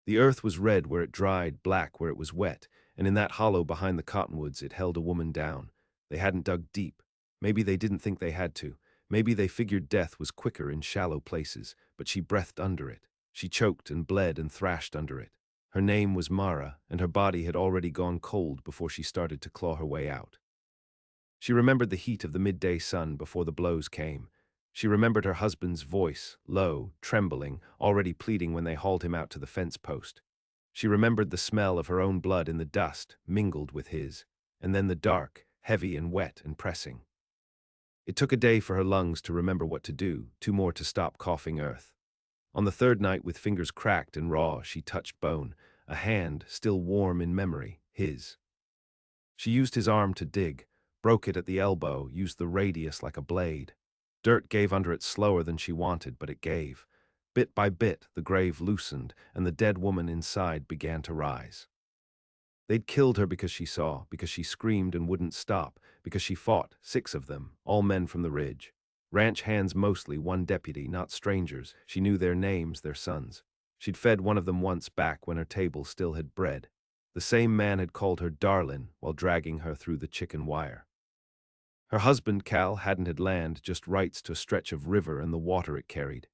The earth was red where it dried, black where it was wet, and in that hollow behind the cottonwoods it held a woman down. They hadn't dug deep. Maybe they didn't think they had to. Maybe they figured death was quicker in shallow places, but she breathed under it. She choked and bled and thrashed under it. Her name was Mara, and her body had already gone cold before she started to claw her way out. She remembered the heat of the midday sun before the blows came. She remembered her husband's voice, low, trembling, already pleading when they hauled him out to the fence post. She remembered the smell of her own blood in the dust, mingled with his, and then the dark, heavy and wet and pressing. It took a day for her lungs to remember what to do, two more to stop coughing earth. On the third night, with fingers cracked and raw, she touched bone, a hand, still warm in memory, his. She used his arm to dig, broke it at the elbow, used the radius like a blade. Dirt gave under it slower than she wanted, but it gave. Bit by bit, the grave loosened, and the dead woman inside began to rise. They'd killed her because she saw, because she screamed and wouldn't stop, because she fought, 6 of them, all men from the ridge. Ranch hands mostly, one deputy, not strangers. She knew their names, their sons. She'd fed one of them once back when her table still had bread. The same man had called her darlin' while dragging her through the chicken wire. Her husband, Cal, hadn't had land, just rights to a stretch of river and the water it carried.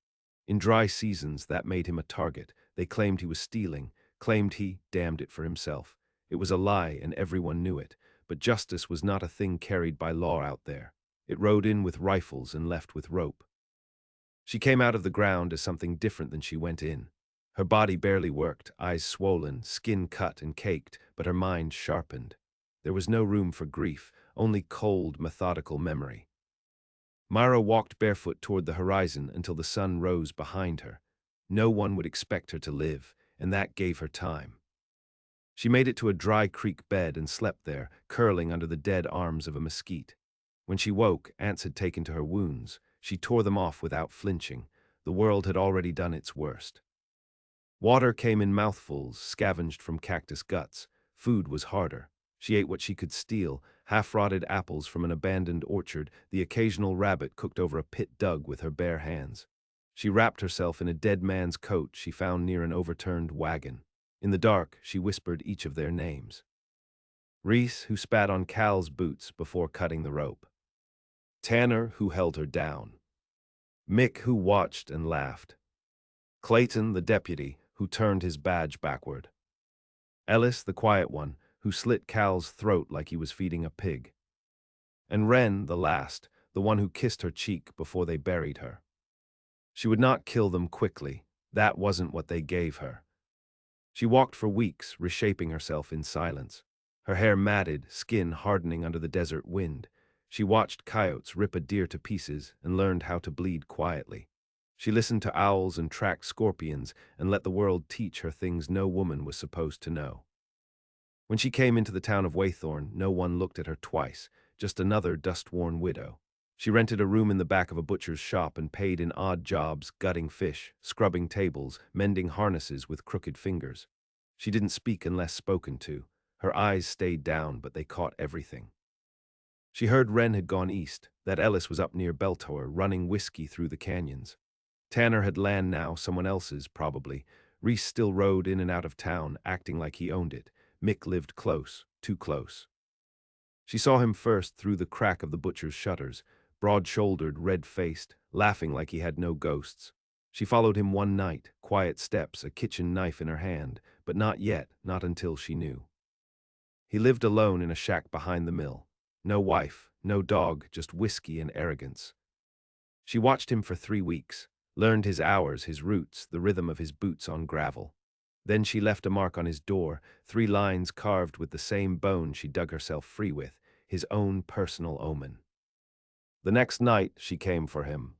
In dry seasons, that made him a target. They claimed he was stealing, claimed he damned it for himself. It was a lie, and everyone knew it, but justice was not a thing carried by law out there. It rode in with rifles and left with rope. She came out of the ground as something different than she went in. Her body barely worked, eyes swollen, skin cut and caked, but her mind sharpened. There was no room for grief, only cold, methodical memory. Marrow walked barefoot toward the horizon until the sun rose behind her. No one would expect her to live, and that gave her time. She made it to a dry creek bed and slept there, curling under the dead arms of a mesquite. When she woke, ants had taken to her wounds. She tore them off without flinching. The world had already done its worst. Water came in mouthfuls, scavenged from cactus guts. Food was harder. She ate what she could steal, half-rotted apples from an abandoned orchard, the occasional rabbit cooked over a pit dug with her bare hands. She wrapped herself in a dead man's coat she found near an overturned wagon. In the dark, she whispered each of their names. Reese, who spat on Cal's boots before cutting the rope. Tanner, who held her down. Mick, who watched and laughed. Clayton, the deputy, who turned his badge backward. Ellis, the quiet one, who slit Cal's throat like he was feeding a pig. And Wren, the last, the one who kissed her cheek before they buried her. She would not kill them quickly. That wasn't what they gave her. She walked for weeks, reshaping herself in silence. Her hair matted, skin hardening under the desert wind. She watched coyotes rip a deer to pieces and learned how to bleed quietly. She listened to owls and tracked scorpions and let the world teach her things no woman was supposed to know. When she came into the town of Waythorn, no one looked at her twice, just another dust-worn widow. She rented a room in the back of a butcher's shop and paid in odd jobs, gutting fish, scrubbing tables, mending harnesses with crooked fingers. She didn't speak unless spoken to. Her eyes stayed down, but they caught everything. She heard Wren had gone east, that Ellis was up near Beltor, running whiskey through the canyons. Tanner had land now, someone else's, probably. Reese still rode in and out of town, acting like he owned it. Mick lived close, too close. She saw him first through the crack of the butcher's shutters, broad-shouldered, red-faced, laughing like he had no ghosts. She followed him one night, quiet steps, a kitchen knife in her hand, but not yet, not until she knew. He lived alone in a shack behind the mill. No wife, no dog, just whiskey and arrogance. She watched him for 3 weeks, learned his hours, his routes, the rhythm of his boots on gravel. Then she left a mark on his door, 3 lines carved with the same bone she dug herself free with, his own personal omen. The next night, she came for him.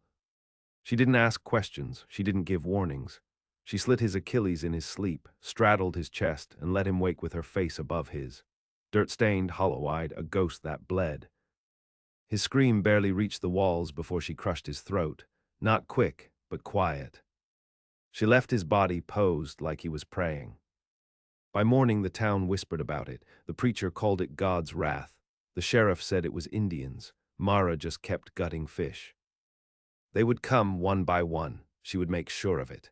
She didn't ask questions, she didn't give warnings. She slit his Achilles in his sleep, straddled his chest, and let him wake with her face above his. Dirt-stained, hollow-eyed, a ghost that bled. His scream barely reached the walls before she crushed his throat, not quick, but quiet. She left his body posed like he was praying. By morning, the town whispered about it. The preacher called it God's wrath. The sheriff said it was Indians. Mara just kept gutting fish. They would come one by one. She would make sure of it.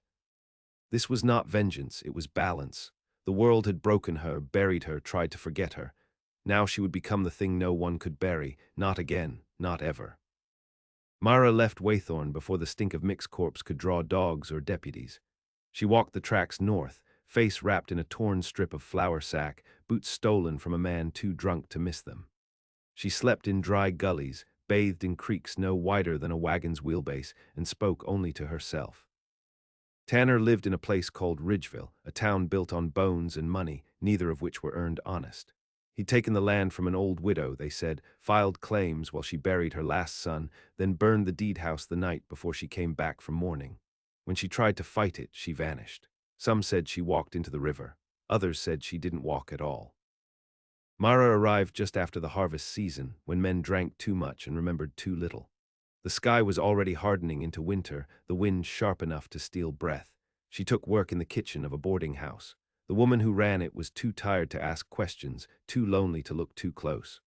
This was not vengeance, it was balance. The world had broken her, buried her, tried to forget her. Now she would become the thing no one could bury, not again, not ever. Mara left Waythorn before the stink of Mick's corpse could draw dogs or deputies. She walked the tracks north, face wrapped in a torn strip of flour sack, boots stolen from a man too drunk to miss them. She slept in dry gullies, bathed in creeks no wider than a wagon's wheelbase, and spoke only to herself. Tanner lived in a place called Ridgeville, a town built on bones and money, neither of which were earned honest. He'd taken the land from an old widow, they said, filed claims while she buried her last son, then burned the deed house the night before she came back from mourning. When she tried to fight it, she vanished. Some said she walked into the river. Others said she didn't walk at all. Mara arrived just after the harvest season, when men drank too much and remembered too little. The sky was already hardening into winter, the wind sharp enough to steal breath. She took work in the kitchen of a boarding house. The woman who ran it was too tired to ask questions, too lonely to look too close.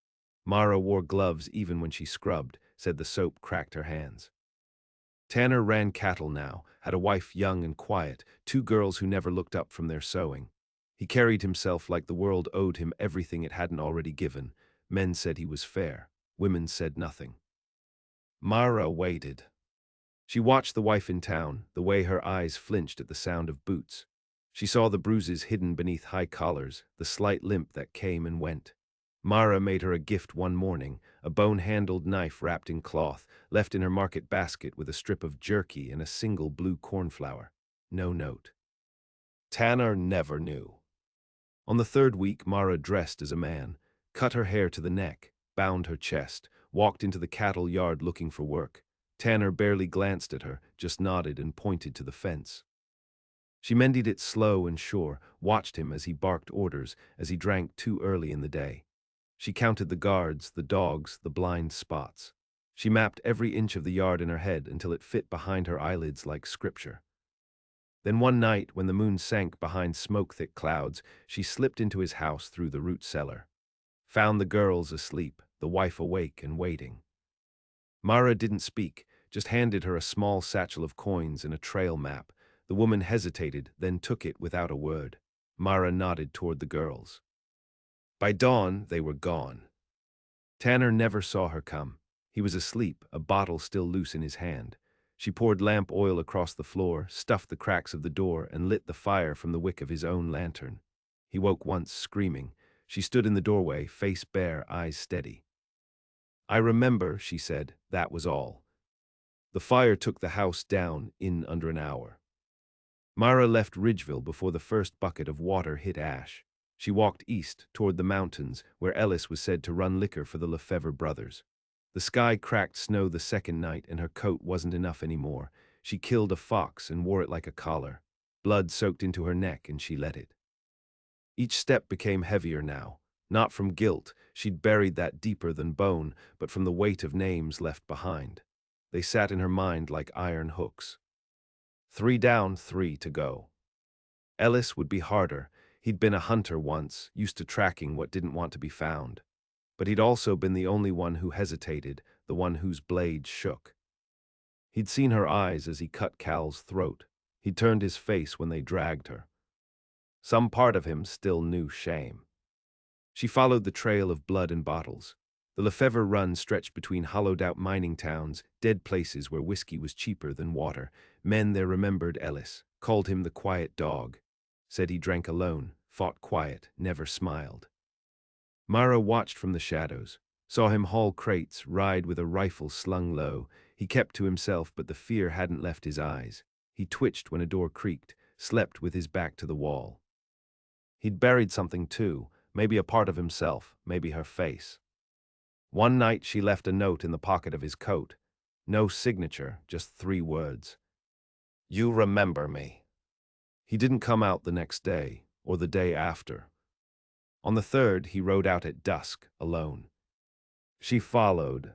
Mara wore gloves even when she scrubbed, said the soap cracked her hands. Tanner ran cattle now, had a wife young and quiet, two girls who never looked up from their sewing. He carried himself like the world owed him everything it hadn't already given. Men said he was fair. Women said nothing. Mara waited. She watched the wife in town, the way her eyes flinched at the sound of boots. She saw the bruises hidden beneath high collars, the slight limp that came and went. Mara made her a gift one morning, a bone-handled knife wrapped in cloth, left in her market basket with a strip of jerky and a single blue cornflower. No note. Tanner never knew. On the third week, Mara dressed as a man, cut her hair to the neck, bound her chest, walked into the cattle yard looking for work. Tanner barely glanced at her, just nodded and pointed to the fence. She mended it slow and sure, watched him as he barked orders, as he drank too early in the day. She counted the guards, the dogs, the blind spots. She mapped every inch of the yard in her head until it fit behind her eyelids like scripture. Then one night, when the moon sank behind smoke-thick clouds, she slipped into his house through the root cellar. Found the girls asleep, the wife awake and waiting. Mara didn't speak, just handed her a small satchel of coins and a trail map. The woman hesitated, then took it without a word. Mara nodded toward the girls. By dawn, they were gone. Tanner never saw her come. He was asleep, a bottle still loose in his hand. She poured lamp oil across the floor, stuffed the cracks of the door, and lit the fire from the wick of his own lantern. He woke once, screaming. She stood in the doorway, face bare, eyes steady. I remember, she said, that was all. The fire took the house down in under an hour. Mara left Ridgeville before the first bucket of water hit ash. She walked east, toward the mountains, where Ellis was said to run liquor for the Lefevre brothers. The sky cracked snow the second night, and her coat wasn't enough anymore. She killed a fox and wore it like a collar. Blood soaked into her neck, and she let it. Each step became heavier now. Not from guilt, she'd buried that deeper than bone, but from the weight of names left behind. They sat in her mind like iron hooks. 3 down, 3 to go. Ellis would be harder. He'd been a hunter once, used to tracking what didn't want to be found. But he'd also been the only one who hesitated, the one whose blade shook. He'd seen her eyes as he cut Cal's throat. He'd turned his face when they dragged her. Some part of him still knew shame. She followed the trail of blood and bottles. The Lefevre run stretched between hollowed-out mining towns, dead places where whiskey was cheaper than water. Men there remembered Ellis, called him the quiet dog, said he drank alone, fought quiet, never smiled. Mara watched from the shadows, saw him haul crates, ride with a rifle slung low. He kept to himself, but the fear hadn't left his eyes. He twitched when a door creaked, slept with his back to the wall. He'd buried something too, maybe a part of himself, maybe her face. One night she left a note in the pocket of his coat. No signature, just 3 words. You remember me. He didn't come out the next day, or the day after. On the third, he rode out at dusk, alone. She followed.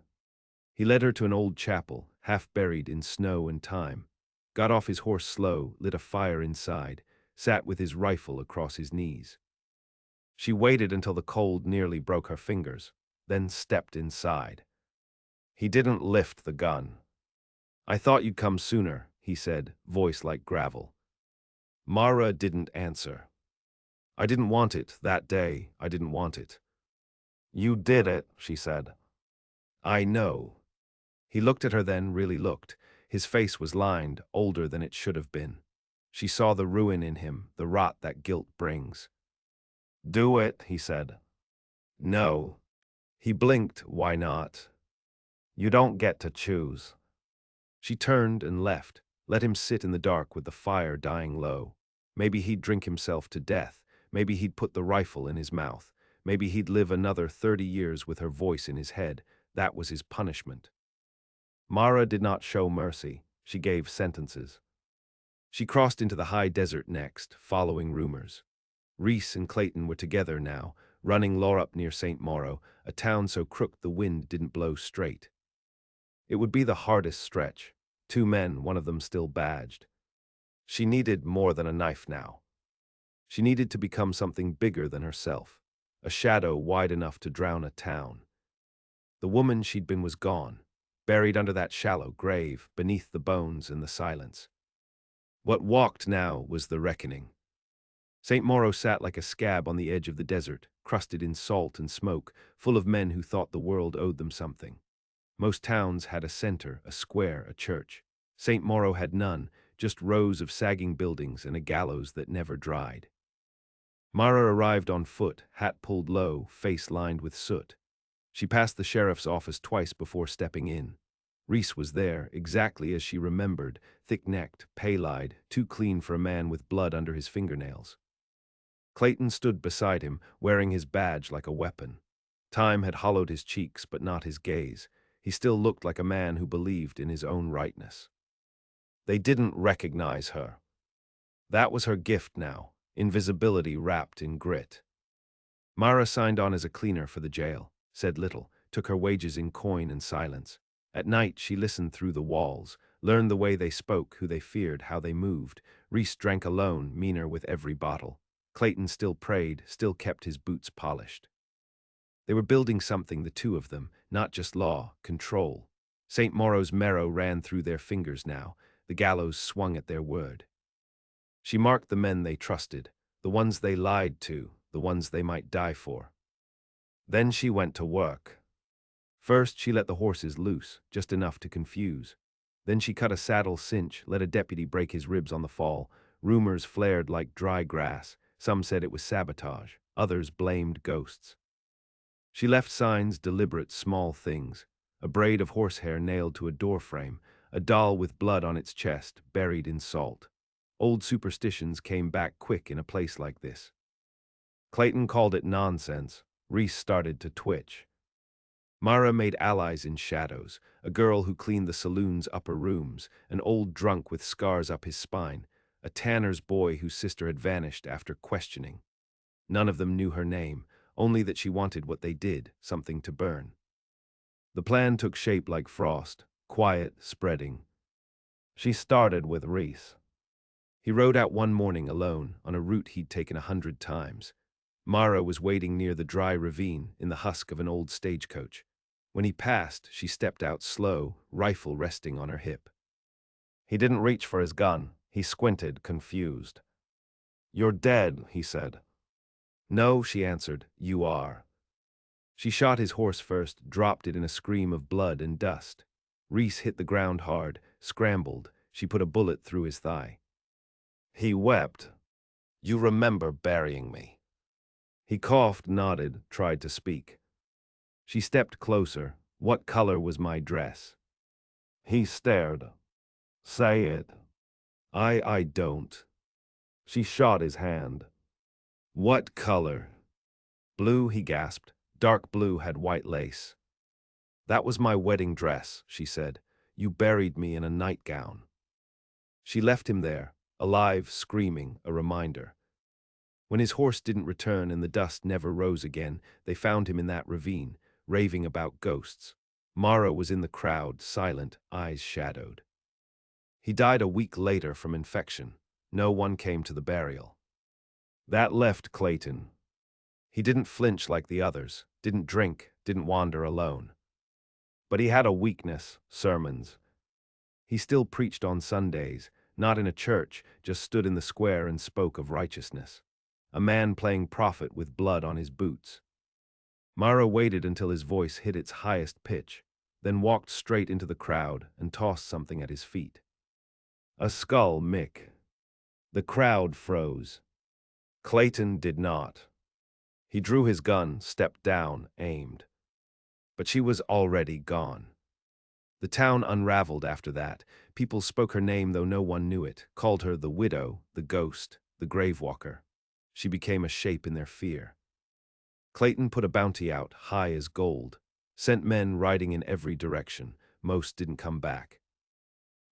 He led her to an old chapel, half buried in snow and time. Got off his horse slow, lit a fire inside, sat with his rifle across his knees. She waited until the cold nearly broke her fingers, then stepped inside. He didn't lift the gun. I thought you'd come sooner, he said, voice like gravel. Mara didn't answer. I didn't want it that day. I didn't want it. You did it, she said. I know. He looked at her then, really looked. His face was lined, older than it should have been. She saw the ruin in him, the rot that guilt brings. Do it, he said. No. He blinked. Why not? You don't get to choose. She turned and left, let him sit in the dark with the fire dying low. Maybe he'd drink himself to death. Maybe he'd put the rifle in his mouth. Maybe he'd live another 30 years with her voice in his head. That was his punishment. Mara did not show mercy. She gave sentences. She crossed into the high desert next, following rumors. Reese and Clayton were together now, running law up near St. Mauro, a town so crooked the wind didn't blow straight. It would be the hardest stretch. 2 men, one of them still badged. She needed more than a knife now. She needed to become something bigger than herself, a shadow wide enough to drown a town. The woman she'd been was gone, buried under that shallow grave, beneath the bones and the silence. What walked now was the reckoning. St. Mauro sat like a scab on the edge of the desert, crusted in salt and smoke, full of men who thought the world owed them something. Most towns had a center, a square, a church. St. Mauro had none, just rows of sagging buildings and a gallows that never dried. Mara arrived on foot, hat pulled low, face lined with soot. She passed the sheriff's office twice before stepping in. Reese was there, exactly as she remembered, thick-necked, pale-eyed, too clean for a man with blood under his fingernails. Clayton stood beside him, wearing his badge like a weapon. Time had hollowed his cheeks, but not his gaze. He still looked like a man who believed in his own rightness. They didn't recognize her. That was her gift now, invisibility wrapped in grit. Mara signed on as a cleaner for the jail, said little, took her wages in coin and silence. At night she listened through the walls, learned the way they spoke, who they feared, how they moved. Reese drank alone, meaner with every bottle. Clayton still prayed, still kept his boots polished. They were building something, the two of them, not just law, control. St. Mauro's marrow ran through their fingers now, the gallows swung at their word. She marked the men they trusted, the ones they lied to, the ones they might die for. Then she went to work. First, she let the horses loose, just enough to confuse. Then she cut a saddle cinch, let a deputy break his ribs on the fall. Rumors flared like dry grass. Some said it was sabotage, others blamed ghosts. She left signs, deliberate, small things. A braid of horsehair nailed to a doorframe, a doll with blood on its chest, buried in salt. Old superstitions came back quick in a place like this. Clayton called it nonsense. Reese started to twitch. Mara made allies in shadows, a girl who cleaned the saloon's upper rooms, an old drunk with scars up his spine, a tanner's boy whose sister had vanished after questioning. None of them knew her name, only that she wanted what they did, something to burn. The plan took shape like frost, quiet, spreading. She started with Reese. He rode out one morning alone, on a route he'd taken 100 times. Mara was waiting near the dry ravine, in the husk of an old stagecoach. When he passed, she stepped out slow, rifle resting on her hip. He didn't reach for his gun. He squinted, confused. "You're dead," he said. "No," she answered, "you are." She shot his horse first, dropped it in a scream of blood and dust. Reese hit the ground hard, scrambled. She put a bullet through his thigh. He wept. "You remember burying me." He coughed, nodded, tried to speak. She stepped closer. "What color was my dress?" He stared. "Say it." I don't." She shot his hand. "What color?" "Blue," he gasped. "Dark blue, had white lace." "That was my wedding dress," she said. "You buried me in a nightgown." She left him there, alive, screaming, a reminder. When his horse didn't return and the dust never rose again, they found him in that ravine, raving about ghosts. Mara was in the crowd, silent, eyes shadowed. He died a week later from infection. No one came to the burial. That left Clayton. He didn't flinch like the others, didn't drink, didn't wander alone. But he had a weakness, sermons. He still preached on Sundays, not in a church, just stood in the square and spoke of righteousness. A man playing prophet with blood on his boots. Marrow waited until his voice hit its highest pitch, then walked straight into the crowd and tossed something at his feet. A skull, Mick. The crowd froze. Clayton did not. He drew his gun, stepped down, aimed. But she was already gone. The town unraveled after that. People spoke her name though no one knew it, called her the widow, the ghost, the gravewalker. She became a shape in their fear. Clayton put a bounty out, high as gold, sent men riding in every direction. Most didn't come back.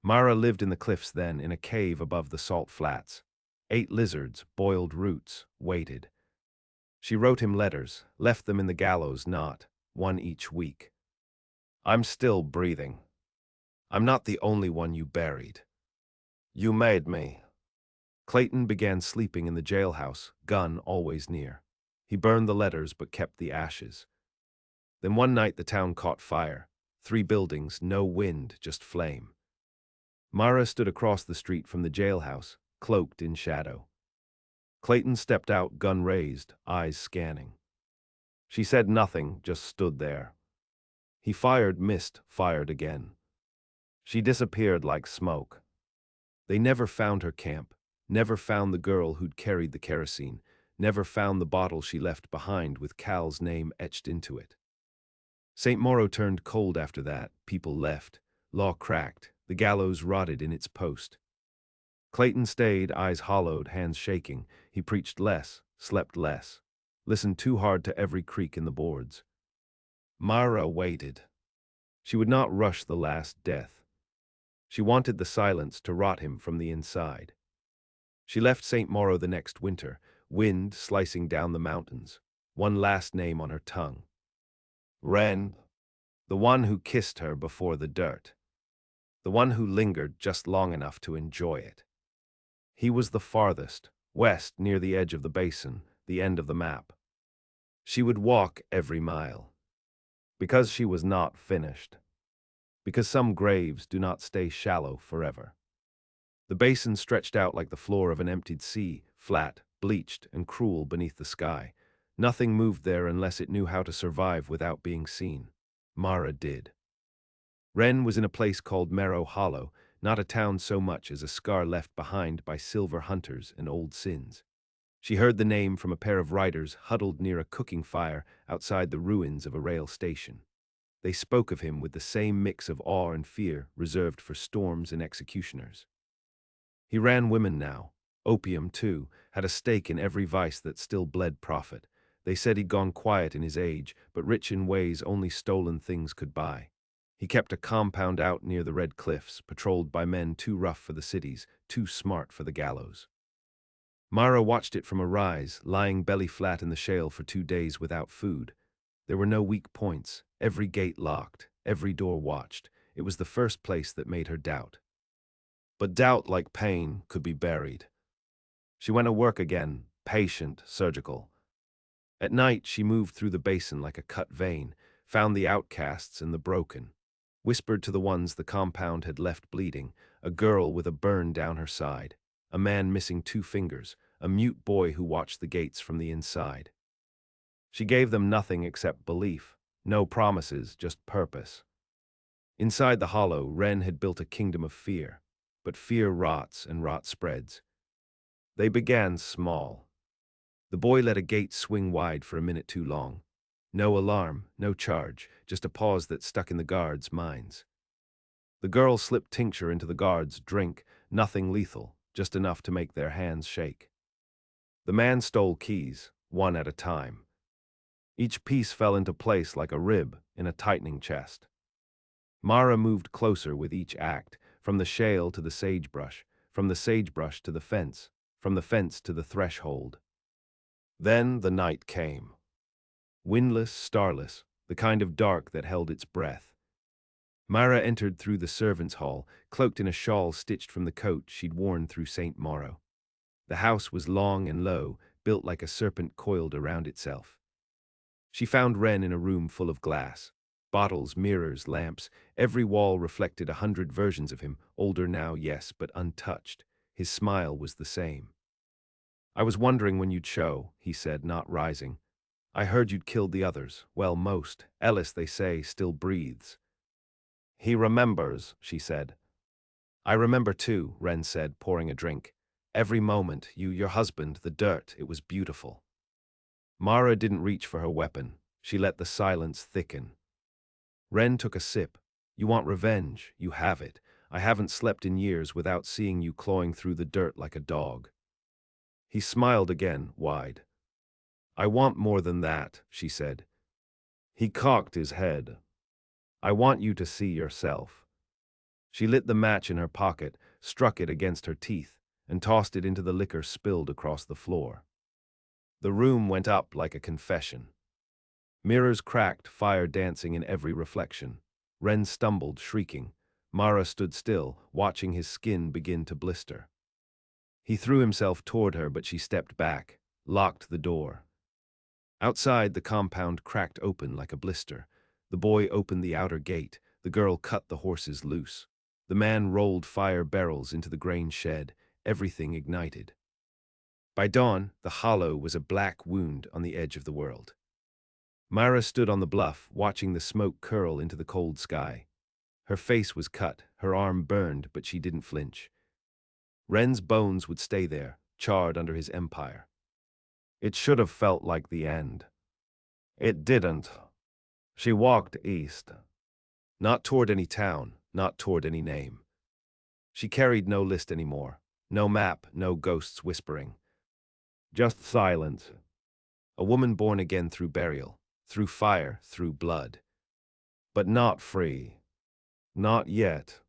Mara lived in the cliffs then, in a cave above the salt flats. Ate lizards, boiled roots, waited. She wrote him letters, left them in the gallows knot, one each week. I'm still breathing. I'm not the only one you buried. You made me. Clayton began sleeping in the jailhouse, gun always near. He burned the letters but kept the ashes. Then one night the town caught fire. 3 buildings, no wind, just flame. Mara stood across the street from the jailhouse, cloaked in shadow. Clayton stepped out, gun raised, eyes scanning. She said nothing, just stood there. He fired, missed, fired again. She disappeared like smoke. They never found her camp, never found the girl who'd carried the kerosene, never found the bottle she left behind with Cal's name etched into it. St. Mauro turned cold after that. People left. Law cracked. The gallows rotted in its post. Clayton stayed, eyes hollowed, hands shaking. He preached less, slept less, listened too hard to every creak in the boards. Mara waited. She would not rush the last death. She wanted the silence to rot him from the inside. She left St. Mauro the next winter, wind slicing down the mountains, one last name on her tongue. Wren, the one who kissed her before the dirt, the one who lingered just long enough to enjoy it. He was the farthest, west near the edge of the basin, the end of the map. She would walk every mile. Because she was not finished. Because some graves do not stay shallow forever. The basin stretched out like the floor of an emptied sea, flat, bleached, and cruel beneath the sky. Nothing moved there unless it knew how to survive without being seen. Mara did. Wren was in a place called Marrow Hollow, not a town so much as a scar left behind by silver hunters and old sins. She heard the name from a pair of riders huddled near a cooking fire outside the ruins of a rail station. They spoke of him with the same mix of awe and fear reserved for storms and executioners. He ran women now. Opium, too, had a stake in every vice that still bled profit. They said he'd gone quiet in his age, but rich in ways only stolen things could buy. He kept a compound out near the Red Cliffs, patrolled by men too rough for the cities, too smart for the gallows. Mara watched it from a rise, lying belly flat in the shale for 2 days without food. There were no weak points, every gate locked, every door watched. It was the first place that made her doubt. But doubt, like pain, could be buried. She went to work again, patient, surgical. At night, she moved through the basin like a cut vein, found the outcasts and the broken, whispered to the ones the compound had left bleeding, a girl with a burn down her side, a man missing 2 fingers, a mute boy who watched the gates from the inside. She gave them nothing except belief, no promises, just purpose. Inside the hollow, Wren had built a kingdom of fear, but fear rots and rot spreads. They began small. The boy let a gate swing wide for a minute too long. No alarm, no charge, just a pause that stuck in the guards' minds. The girl slipped tincture into the guards' drink, nothing lethal, just enough to make their hands shake. The man stole keys, one at a time. Each piece fell into place like a rib in a tightening chest. Mara moved closer with each act, from the shale to the sagebrush, from the sagebrush to the fence, from the fence to the threshold. Then the night came. Windless, starless, the kind of dark that held its breath. Mara entered through the servants' hall, cloaked in a shawl stitched from the coat she'd worn through St. Mauro. The house was long and low, built like a serpent coiled around itself. She found Wren in a room full of glass. bottles, mirrors, lamps. Every wall reflected 100 versions of him, older now, yes, but untouched. His smile was the same. "I was wondering when you'd show," he said, not rising. "I heard you'd killed the others. Well, most. Ellis, they say, still breathes." "He remembers," she said. "I remember too," Ren said, pouring a drink. "Every moment, your husband, the dirt, it was beautiful." Mara didn't reach for her weapon. She let the silence thicken. Ren took a sip. "You want revenge, you have it. I haven't slept in years without seeing you clawing through the dirt like a dog." He smiled again, wide. "I want more than that," she said. He cocked his head. "I want you to see yourself." She lit the match in her pocket, struck it against her teeth, and tossed it into the liquor spilled across the floor. The room went up like a confession. Mirrors cracked, fire dancing in every reflection. Ren stumbled, shrieking. Mara stood still, watching his skin begin to blister. He threw himself toward her, but she stepped back, locked the door. Outside, the compound cracked open like a blister. The boy opened the outer gate. The girl cut the horses loose. The man rolled fire barrels into the grain shed. Everything ignited. By dawn, the hollow was a black wound on the edge of the world. Myra stood on the bluff, watching the smoke curl into the cold sky. Her face was cut, her arm burned, but she didn't flinch. Ren's bones would stay there, charred under his empire. It should have felt like the end. It didn't. She walked east. Not toward any town, not toward any name. She carried no list anymore. No map, no ghosts whispering. Just silence. A woman born again through burial, through fire, through blood. But not free. Not yet.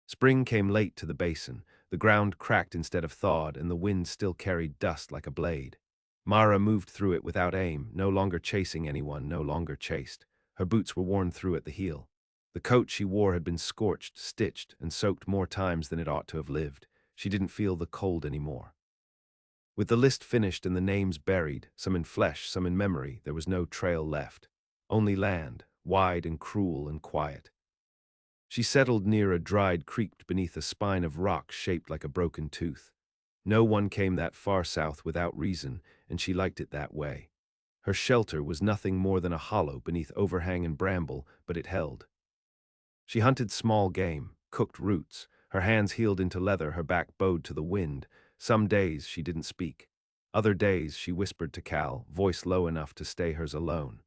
Spring came late to the basin. The ground cracked instead of thawed, and the wind still carried dust like a blade. Mara moved through it without aim, no longer chasing anyone, no longer chased. Her boots were worn through at the heel. The coat she wore had been scorched, stitched, and soaked more times than it ought to have lived. She didn't feel the cold anymore. With the list finished and the names buried, some in flesh, some in memory, there was no trail left. Only land, wide and cruel and quiet. She settled near a dried creek beneath a spine of rock shaped like a broken tooth. No one came that far south without reason, and she liked it that way. Her shelter was nothing more than a hollow beneath overhang and bramble, but it held. She hunted small game, cooked roots. Her hands healed into leather, her back bowed to the wind. Some days she didn't speak. Other days she whispered to Cal, voice low enough to stay hers alone.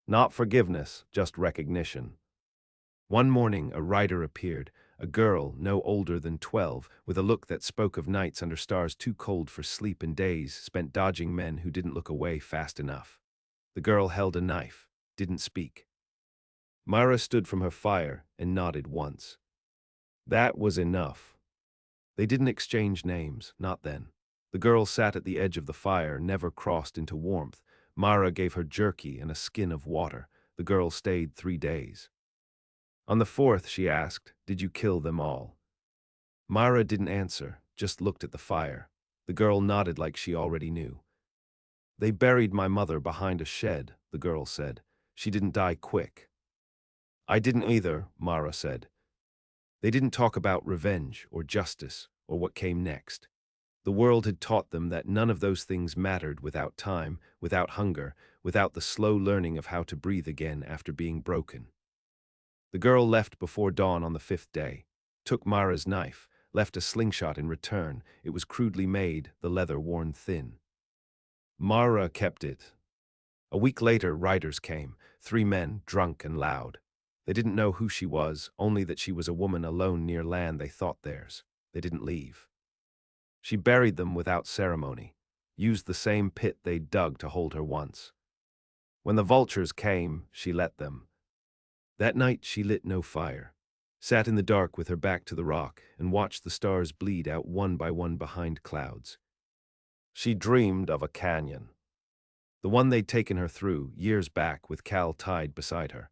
Not forgiveness, just recognition. One morning a rider appeared, a girl no older than 12, with a look that spoke of nights under stars too cold for sleep and days spent dodging men who didn't look away fast enough. The girl held a knife, didn't speak. Myra stood from her fire and nodded once. That was enough. They didn't exchange names, not then. The girl sat at the edge of the fire, never crossed into warmth. Myra gave her jerky and a skin of water. The girl stayed 3 days. On the 4th, she asked, "Did you kill them all?" Myra didn't answer, just looked at the fire. The girl nodded like she already knew. "They buried my mother behind a shed," the girl said. "She didn't die quick." "I didn't either," Myra said. They didn't talk about revenge or justice or what came next. The world had taught them that none of those things mattered without time, without hunger, without the slow learning of how to breathe again after being broken. The girl left before dawn on the 5th day, took Myra's knife, left a slingshot in return. It was crudely made, the leather worn thin. Myra kept it. A week later, riders came, 3 men, drunk and loud. They didn't know who she was, only that she was a woman alone near land they thought theirs. They didn't leave. She buried them without ceremony, used the same pit they'd dug to hold her once. When the vultures came, she let them. That night she lit no fire, sat in the dark with her back to the rock, and watched the stars bleed out one by one behind clouds. She dreamed of a canyon. The one they'd taken her through, years back, with Cal tied beside her.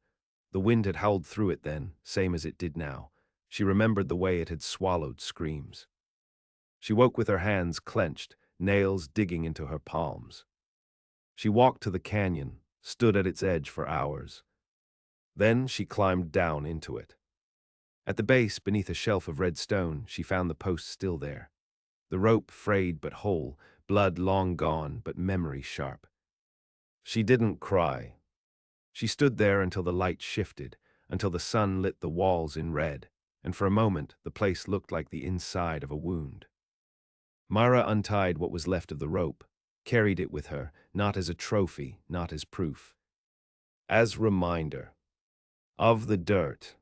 The wind had howled through it then, same as it did now. She remembered the way it had swallowed screams. She woke with her hands clenched, nails digging into her palms. She walked to the canyon, stood at its edge for hours. Then she climbed down into it. At the base, beneath a shelf of red stone, she found the post still there. The rope frayed but whole, blood long gone but memory sharp. She didn't cry. She stood there until the light shifted, until the sun lit the walls in red, and for a moment the place looked like the inside of a wound. Mara untied what was left of the rope, carried it with her, not as a trophy, not as proof. As reminder of the dirt,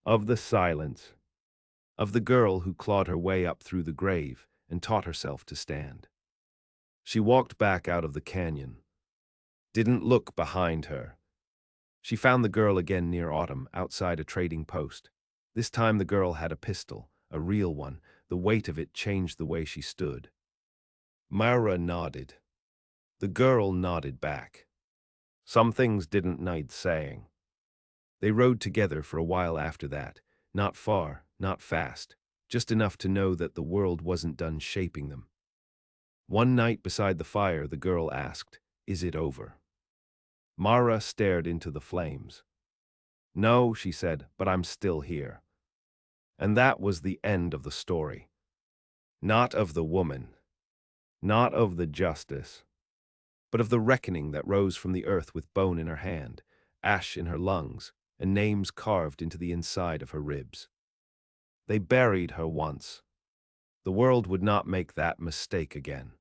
of the silence, of the girl who clawed her way up through the grave and taught herself to stand. She walked back out of the canyon, didn't look behind her. She found the girl again near Autumn, outside a trading post. This time the girl had a pistol, a real one. The weight of it changed the way she stood. Mara nodded. The girl nodded back. Some things didn't need saying. They rode together for a while after that, not far, not fast, just enough to know that the world wasn't done shaping them. One night beside the fire, the girl asked, "Is it over?" Mara stared into the flames. "No," she said, "but I'm still here." And that was the end of the story. Not of the woman, not of the justice, but of the reckoning that rose from the earth with bone in her hand, ash in her lungs, and names carved into the inside of her ribs. They buried her once. The world would not make that mistake again.